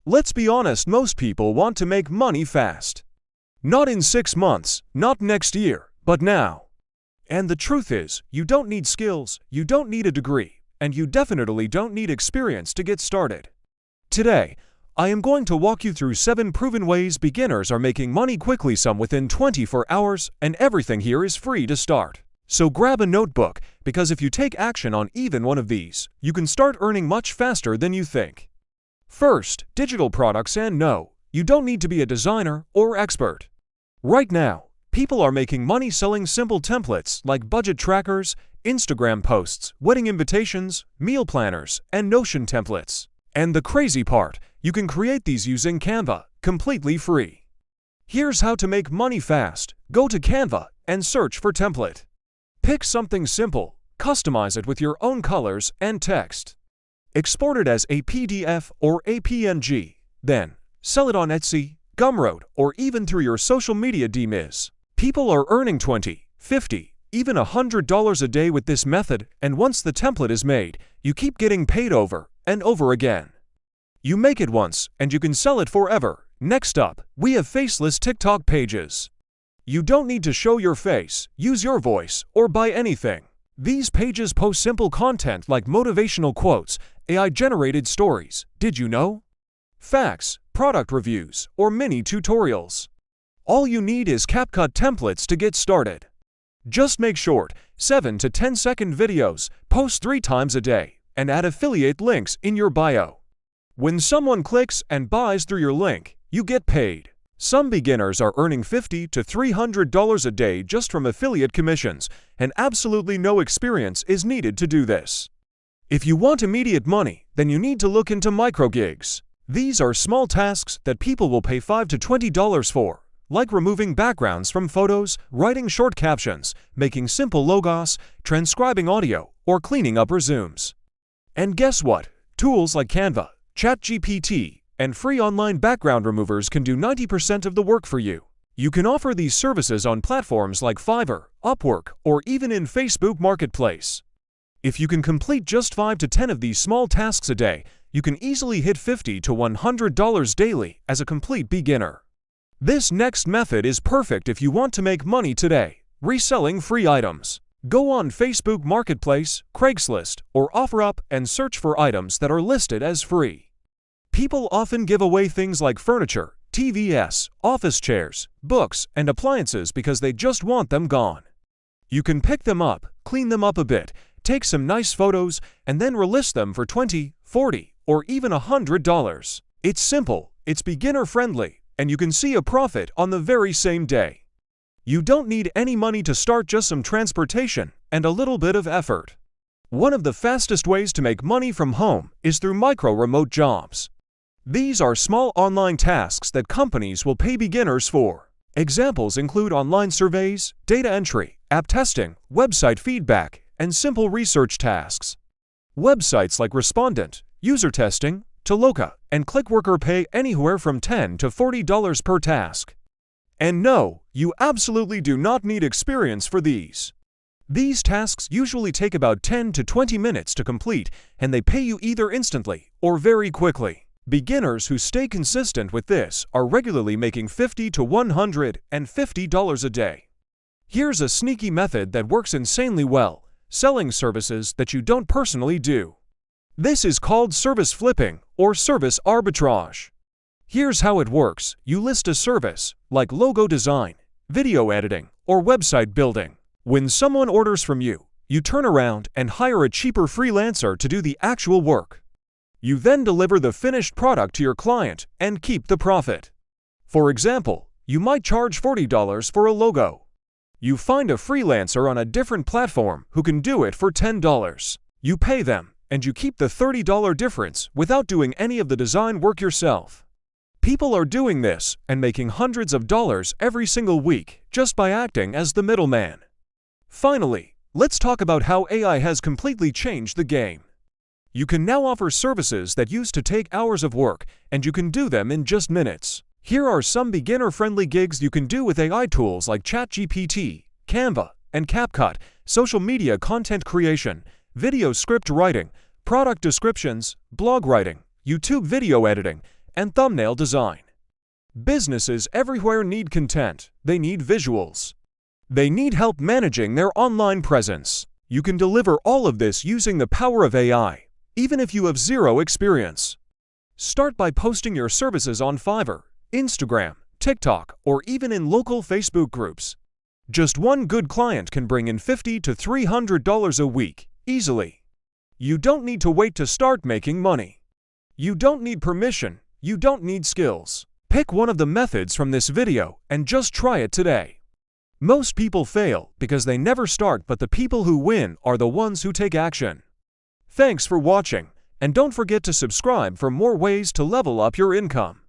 Let's be honest, most people want to make money fast. Not in 6 months, not next year, but now. And the truth is, you don't need skills, you don't need a degree, and you definitely don't need experience to get started. Today, I am going to walk you through 7 proven ways beginners are making money quickly, some within 24 hours, and everything here is free to start. So grab a notebook, because if you take action on even one of these, you can start earning much faster than you think. First, digital products. And no, you don't need to be a designer or expert. Right now, people are making money selling simple templates like budget trackers, Instagram posts, wedding invitations, meal planners, and Notion templates. And the crazy part, you can create these using Canva, completely free. Here's how to make money fast. Go to Canva and search for template. Pick something simple, customize it with your own colors and text. Export it as a PDF or a PNG. Then, sell it on Etsy, Gumroad, or even through your social media DMs. People are earning $20, $50, even $100 a day with this method, and once the template is made, you keep getting paid over and over again. You make it once, and you can sell it forever. Next up, we have faceless TikTok pages. You don't need to show your face, use your voice, or buy anything. These pages post simple content like motivational quotes, AI-generated stories, did you know? Facts, product reviews, or mini tutorials. All you need is CapCut templates to get started. Just make short, 7 to 10-second videos, post 3 times a day, and add affiliate links in your bio. When someone clicks and buys through your link, you get paid. Some beginners are earning $50 to $300 a day just from affiliate commissions, and absolutely no experience is needed to do this. If you want immediate money, then you need to look into microgigs. These are small tasks that people will pay $5 to $20 for, like removing backgrounds from photos, writing short captions, making simple logos, transcribing audio, or cleaning up resumes. And guess what? Tools like Canva, ChatGPT, and free online background removers can do 90% of the work for you. You can offer these services on platforms like Fiverr, Upwork, or even in Facebook Marketplace. If you can complete just 5 to 10 of these small tasks a day, you can easily hit $50 to $100 daily as a complete beginner. This next method is perfect if you want to make money today, reselling free items. Go on Facebook Marketplace, Craigslist, or OfferUp and search for items that are listed as free. People often give away things like furniture, TVs, office chairs, books, and appliances because they just want them gone. You can pick them up, clean them up a bit, take some nice photos, and then relist them for $20, $40, or even $100. It's simple, it's beginner-friendly, and you can see a profit on the very same day. You don't need any money to start, just some transportation and a little bit of effort. One of the fastest ways to make money from home is through micro-remote jobs. These are small online tasks that companies will pay beginners for. Examples include online surveys, data entry, app testing, website feedback, and simple research tasks. Websites like Respondent, User Testing, Toloka, and Clickworker pay anywhere from $10 to $40 per task. And no, you absolutely do not need experience for these. These tasks usually take about 10 to 20 minutes to complete, and they pay you either instantly or very quickly. Beginners who stay consistent with this are regularly making $50 to $150 a day. Here's a sneaky method that works insanely well: selling services that you don't personally do. This is called service flipping or service arbitrage. Here's how it works. You list a service, like logo design, video editing, or website building. When someone orders from you, you turn around and hire a cheaper freelancer to do the actual work. You then deliver the finished product to your client and keep the profit. For example, you might charge $40 for a logo. You find a freelancer on a different platform who can do it for $10. You pay them, and you keep the $30 difference without doing any of the design work yourself. People are doing this and making hundreds of dollars every single week just by acting as the middleman. Finally, let's talk about how AI has completely changed the game. You can now offer services that used to take hours of work, and you can do them in just minutes. Here are some beginner-friendly gigs you can do with AI tools like ChatGPT, Canva, and CapCut: social media content creation, video script writing, product descriptions, blog writing, YouTube video editing, and thumbnail design. Businesses everywhere need content. They need visuals. They need help managing their online presence. You can deliver all of this using the power of AI, even if you have zero experience. Start by posting your services on Fiverr, Instagram, TikTok, or even in local Facebook groups. Just one good client can bring in $50 to $300 a week, easily. You don't need to wait to start making money. You don't need permission. You don't need skills. Pick one of the methods from this video and just try it today. Most people fail because they never start, but the people who win are the ones who take action. Thanks for watching, and don't forget to subscribe for more ways to level up your income.